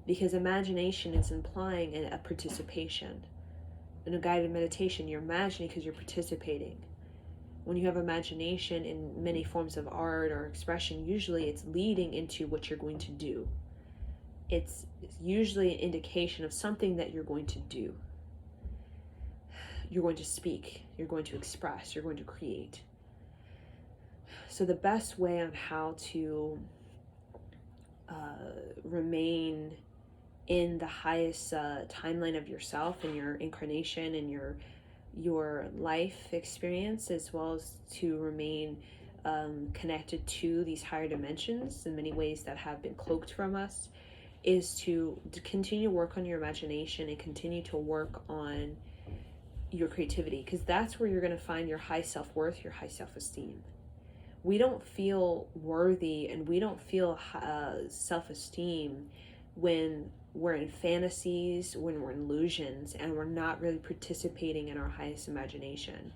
Speaker 1: because imagination is implying a participation. In a guided meditation, you're imagining because you're participating. When you have imagination in many forms of art or expression, usually it's leading into what you're going to do. It's usually an indication of something that you're going to do. You're going to speak, you're going to express, you're going to create. So the best way on how to remain in the highest timeline of yourself and your incarnation and your life experience, as well as to remain connected to these higher dimensions in many ways that have been cloaked from us, is to continue to work on your imagination and continue to work on your creativity, because that's where you're going to find your high self-worth, your high self-esteem. We don't feel worthy and we don't feel self-esteem when we're in fantasies, when we're in illusions, and we're not really participating in our highest imagination.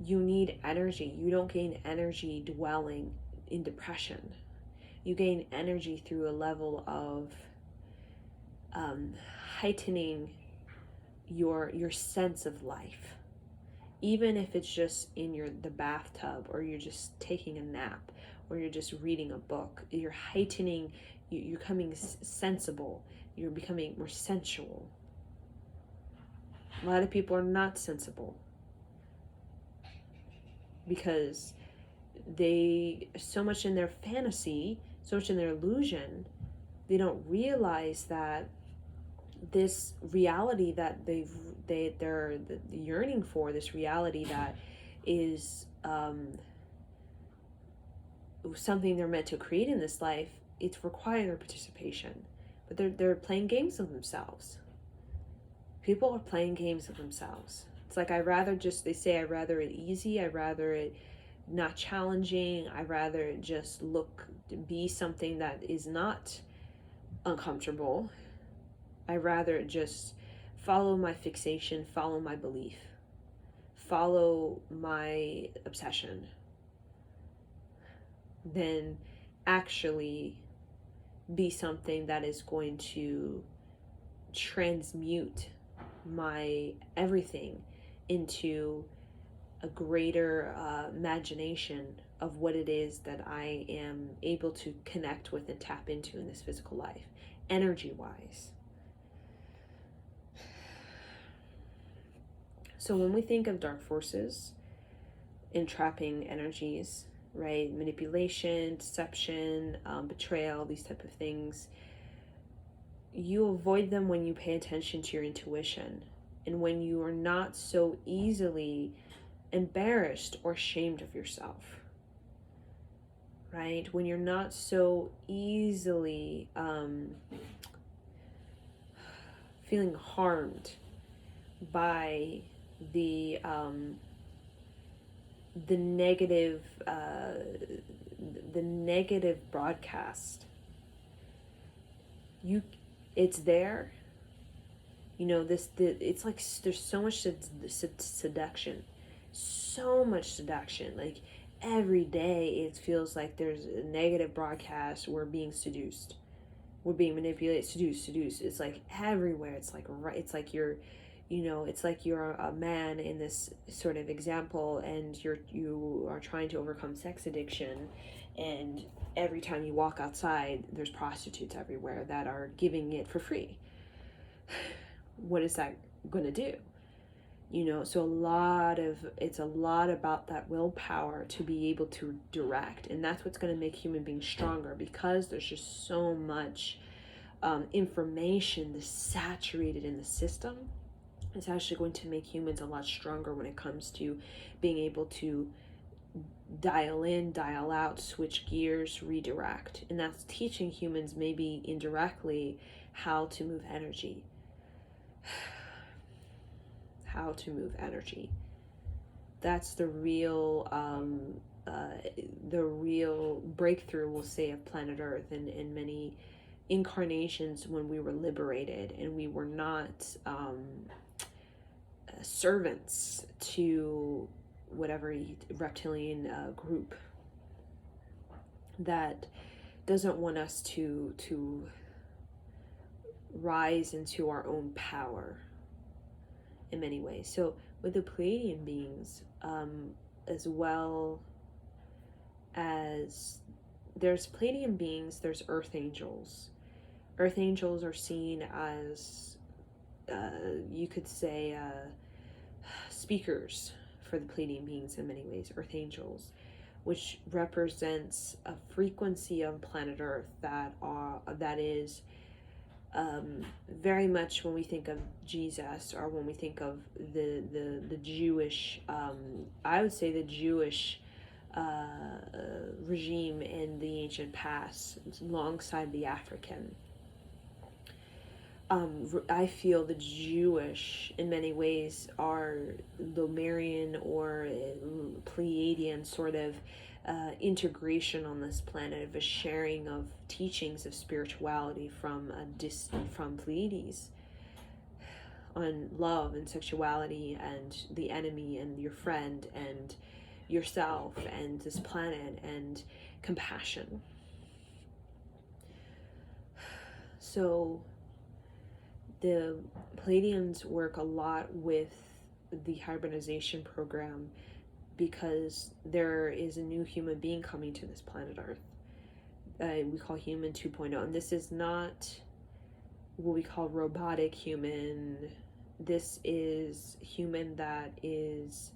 Speaker 1: You need energy. You don't gain energy dwelling in depression. You gain energy through a level of heightening your sense of life. Even if it's just in the bathtub, or you're just taking a nap, or you're just reading a book, you're heightening, you're becoming sensible, you're becoming more sensual. A lot of people are not sensible because they so much in their fantasy, so much in their illusion, they don't realize that this reality that they're yearning for, this reality that is something they're meant to create in this life, it's requiring their participation. But they're playing games with themselves. People are playing games with themselves. It's like, I'd rather it easy, I'd rather it not challenging, I'd rather it just be something that is not uncomfortable. I'd rather just follow my fixation, follow my belief, follow my obsession, than actually be something that is going to transmute my everything into a greater imagination of what it is that I am able to connect with and tap into in this physical life, energy wise. So when we think of dark forces, entrapping energies, right, manipulation, deception, betrayal, these type of things, you avoid them when you pay attention to your intuition and when you are not so easily embarrassed or ashamed of yourself, right? When you're not so easily feeling harmed by the negative broadcast. It's there. It's like there's so much seduction, so much seduction. Like every day it feels like there's a negative broadcast. We're being seduced, we're being manipulated, seduced. It's like everywhere. It's like it's like you're a man in this sort of example, and you are trying to overcome sex addiction, and every time you walk outside there's prostitutes everywhere that are giving it for free. What is that going to do? So it's a lot about that willpower to be able to direct, and that's what's going to make human beings stronger, because there's just so much information that's saturated in the system. It's actually going to make humans a lot stronger when it comes to being able to dial in, dial out, switch gears, redirect. And that's teaching humans, maybe indirectly, how to move energy. How to move energy. That's the real breakthrough, we'll say, of planet Earth, and in many incarnations when we were liberated and we were not servants to whatever reptilian group that doesn't want us to rise into our own power in many ways. So with the Pleiadian beings, as well as there's Pleiadian beings, there's earth angels. Earth angels are seen as you could say speakers for the Pleiadian beings in many ways, earth angels, which represents a frequency of planet Earth that is very much, when we think of Jesus, or when we think of the Jewish, I would say the Jewish regime in the ancient past, alongside the African. I feel the Jewish, in many ways, are Lemurian or Pleiadian sort of integration on this planet, of a sharing of teachings of spirituality from Pleiades on love and sexuality and the enemy and your friend and yourself and this planet and compassion. So the Pleiadians work a lot with the hybridization program, because there is a new human being coming to this planet Earth. We call human 2.0, and this is not what we call robotic human. This is human that is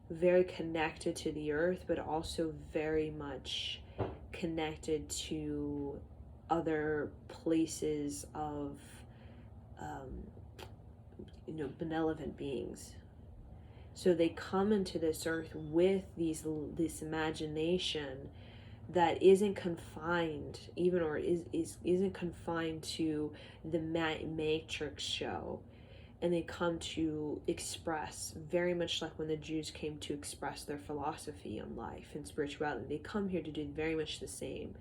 Speaker 1: very connected to the earth, but also very much connected to other places of benevolent beings. So they come into this earth with this imagination that isn't confined, isn't confined to the Matrix show, and they come to express, very much like when the Jews came to express their philosophy on life and spirituality. They come here to do very much the same.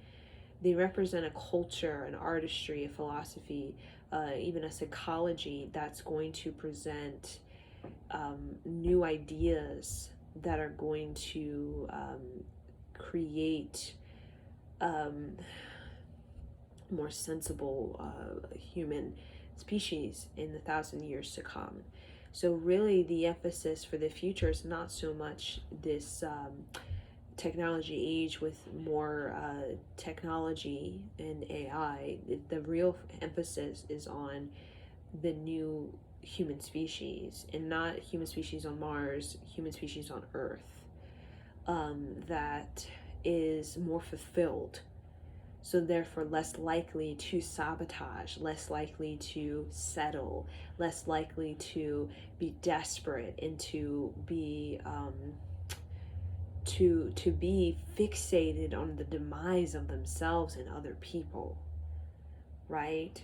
Speaker 1: They represent a culture, an artistry, a philosophy, even a psychology that's going to present new ideas that are going to create more sensible human species in the 1,000 years to come. So really the emphasis for the future is not so much this technology age with more technology and AI. The real emphasis is on the new human species, and not human species on Mars, human species on Earth, that is more fulfilled, so therefore less likely to sabotage, less likely to settle, less likely to be desperate, and to be to be fixated on the demise of themselves and other people, right?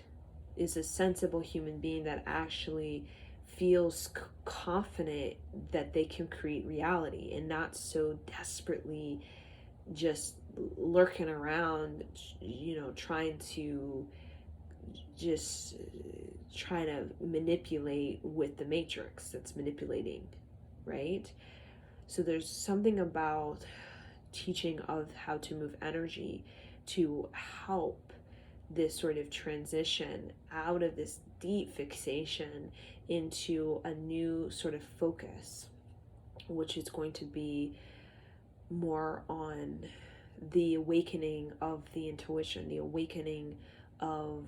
Speaker 1: Is a sensible human being that actually feels confident that they can create reality, and not so desperately just lurking around, trying to manipulate with the matrix that's manipulating, right? So there's something about teaching of how to move energy to help this sort of transition out of this deep fixation into a new sort of focus, which is going to be more on the awakening of the intuition, the awakening of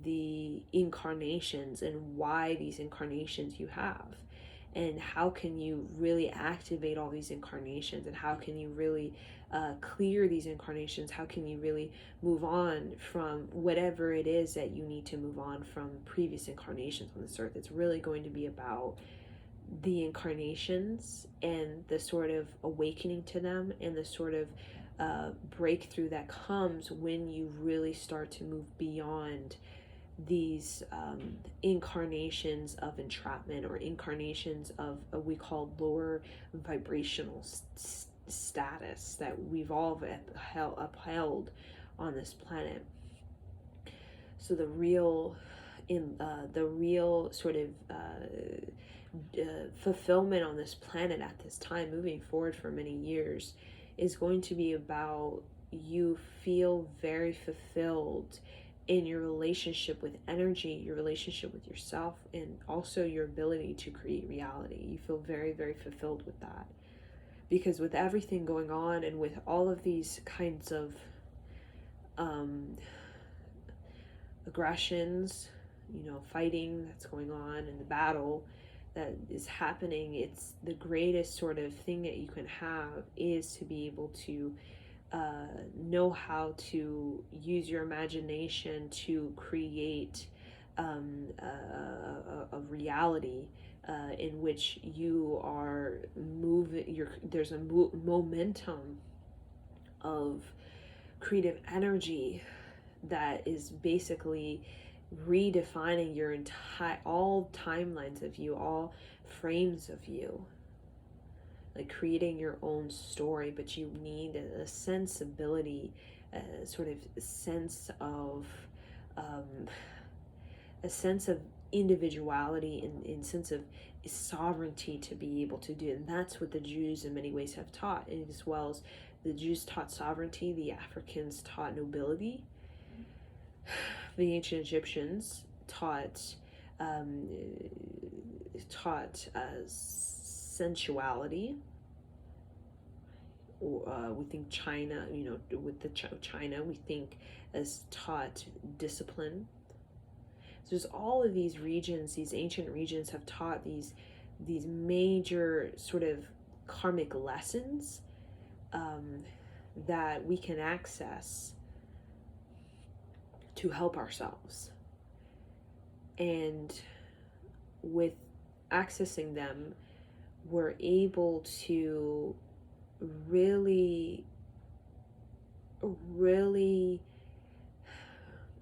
Speaker 1: the incarnations, and why these incarnations you have, and how can you really activate all these incarnations, and how can you really clear these incarnations, how can you really move on from whatever it is that you need to move on from previous incarnations on this earth. It's really going to be about the incarnations and the sort of awakening to them, and the sort of breakthrough that comes when you really start to move beyond these incarnations of entrapment, or incarnations of we call lower vibrational status that we've all upheld on this planet. So the real sort of fulfillment on this planet at this time, moving forward for many years, is going to be about you feel very fulfilled in your relationship with energy, your relationship with yourself, and also your ability to create reality. You feel very, very fulfilled with that. Because with everything going on, and with all of these kinds of aggressions, fighting that's going on, and the battle that is happening, it's the greatest sort of thing that you can have is to be able to know how to use your imagination to create a reality in which you are moving. There's a momentum of creative energy that is basically redefining your all timelines of you, all frames of you, like creating your own story. But you need a sensibility, a sort of sense of individuality, and sense of sovereignty to be able to do it. And that's what the Jews in many ways have taught, as well as the Jews taught sovereignty, the Africans taught nobility, the ancient Egyptians taught sensuality. We think China, with the China, we think as taught discipline. So there's all of these regions, these ancient regions have taught these major sort of karmic lessons that we can access to help ourselves. And with accessing them, we're able to really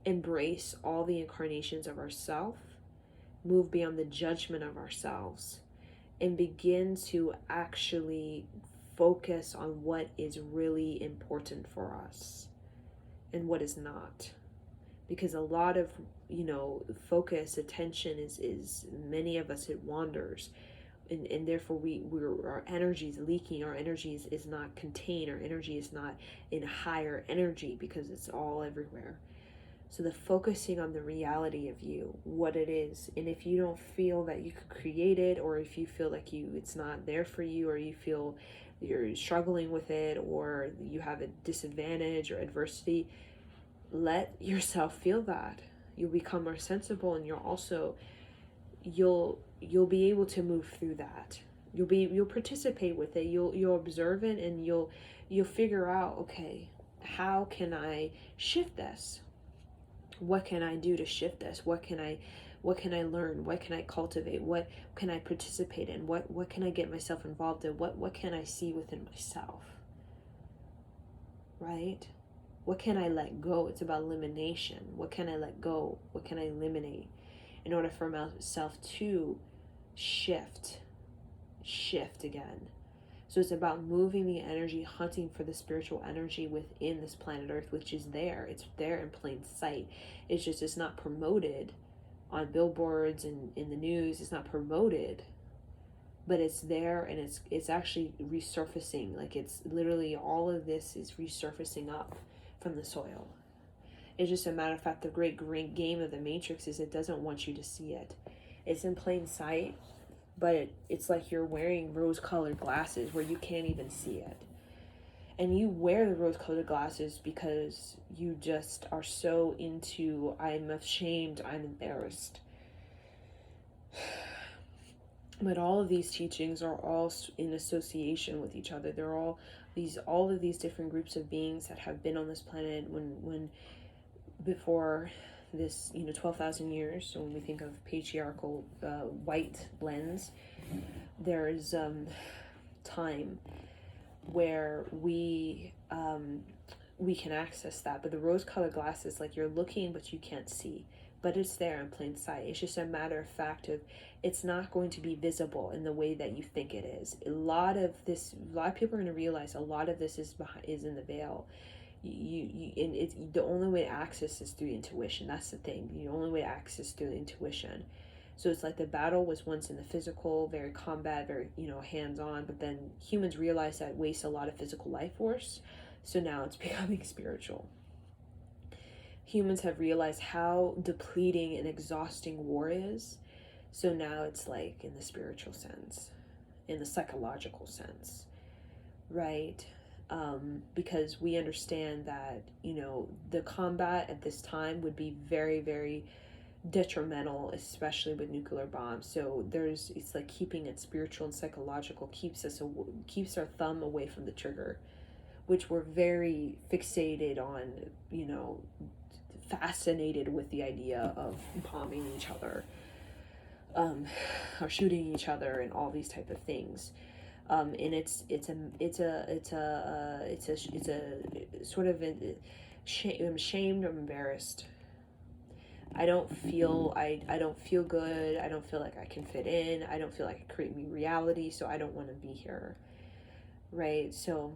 Speaker 1: embrace all the incarnations of ourself, move beyond the judgment of ourselves, and begin to actually focus on what is really important for us and what is not. Because a lot of focus, attention is many of us, it wanders and therefore our energy is leaking, our energy is not contained, our energy is not in higher energy because it's all everywhere. So the focusing on the reality of you, what it is, and if you don't feel that you could create it, or if you feel like it's not there for you, or you feel you're struggling with it, or you have a disadvantage or adversity, let yourself feel that. You'll become more sensible, and you'll be able to move through that. You'll participate with it. You'll observe it, and you'll figure out, okay, how can I shift this? What can I do to shift this? What can I learn? What can I cultivate? What can I participate in? What can I get myself involved in? What can I see within myself? Right? What can I let go? It's about elimination. What can I let go? What can I eliminate in order for myself to shift again? So it's about moving the energy, hunting for the spiritual energy within this planet Earth, which is there. It's there in plain sight. It's not promoted on billboards and in the news. It's not promoted, but it's there, and it's actually resurfacing. Like, it's literally, all of this is resurfacing up from the soil. It's just a matter of fact, the great game of the Matrix is it doesn't want you to see it. It's in plain sight, but it's like you're wearing rose-colored glasses where you can't even see it. And you wear the rose-colored glasses because you just are so into, I'm ashamed, I'm embarrassed. But all of these teachings are all in association with each other. They're all of these different groups of beings that have been on this planet when before this, 12,000 years. So when we think of patriarchal white lens, there's time where we can access that. But the rose-colored glasses, like, you're looking but you can't see, but it's there in plain sight. It's just a matter of fact of, it's not going to be visible in the way that you think it is. A lot of people are going to realize a lot of this is in the veil. And it's the only way to access is through intuition. That's the thing. The only way to access through intuition. So it's like the battle was once in the physical, very combat, very hands-on, but then humans realized that wastes a lot of physical life force. So now it's becoming spiritual. Humans have realized how depleting and exhausting war is. So now it's like in the spiritual sense, in the psychological sense, right? Because we understand that, the combat at this time would be very, very detrimental, especially with nuclear bombs. So it's like keeping it spiritual and psychological keeps our thumb away from the trigger, which we're very fixated on, fascinated with the idea of bombing each other, or shooting each other, and all these type of things. And it's a sort of I'm ashamed, I'm embarrassed. I don't feel good. I don't feel like I can fit in. I don't feel like it create me reality, so I don't want to be here. Right? So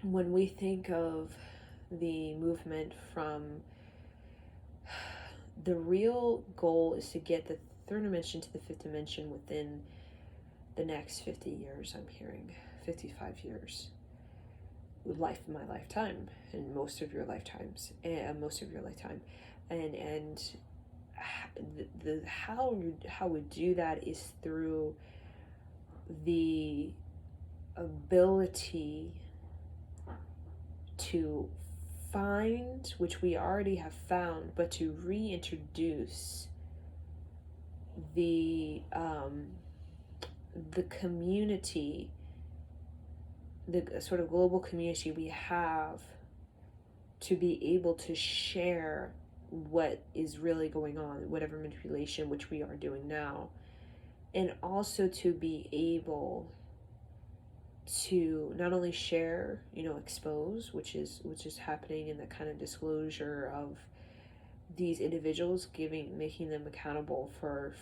Speaker 1: when we think of the movement from, the real goal is to get the third dimension to the fifth dimension within the next 50 years, I'm hearing 55 years, my lifetime, and most of your lifetime, and the how we do that is through the ability to find, which we already have found, but to reintroduce the community, the sort of global community we have, to be able to share what is really going on, whatever manipulation, which we are doing now, and also to be able to not only share, expose, which is happening in the kind of disclosure of these individuals, making them accountable for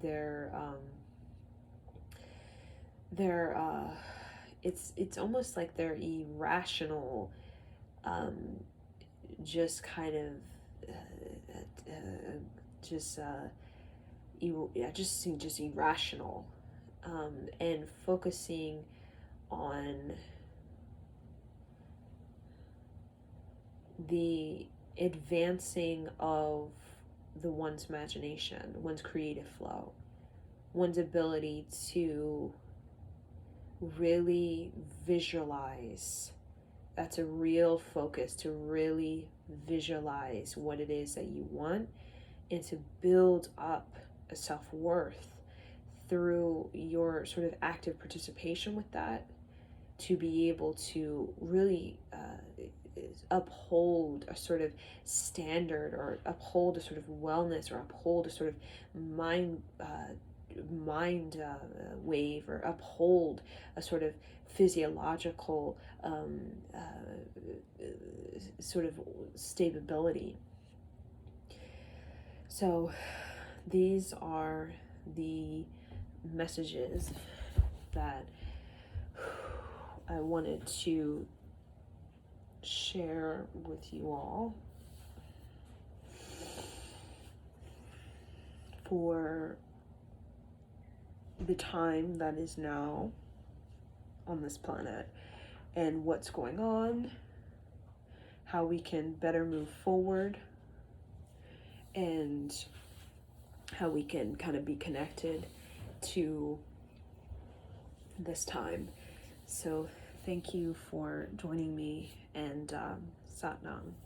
Speaker 1: their it's almost like their irrational, just kind of just irrational, and focusing on the advancing of one's imagination, one's creative flow, one's ability to really visualize. That's a real focus, to really visualize what it is that you want, and to build up a self-worth through your sort of active participation with that, to be able to really uphold a sort of standard, or uphold a sort of wellness, or uphold a sort of mind wave, or uphold a sort of physiological sort of stability. So these are the messages that I wanted to share with you all for the time that is now on this planet, and what's going on, how we can better move forward, and how we can kind of be connected to this time. So thank you for joining me, and Sat Nam.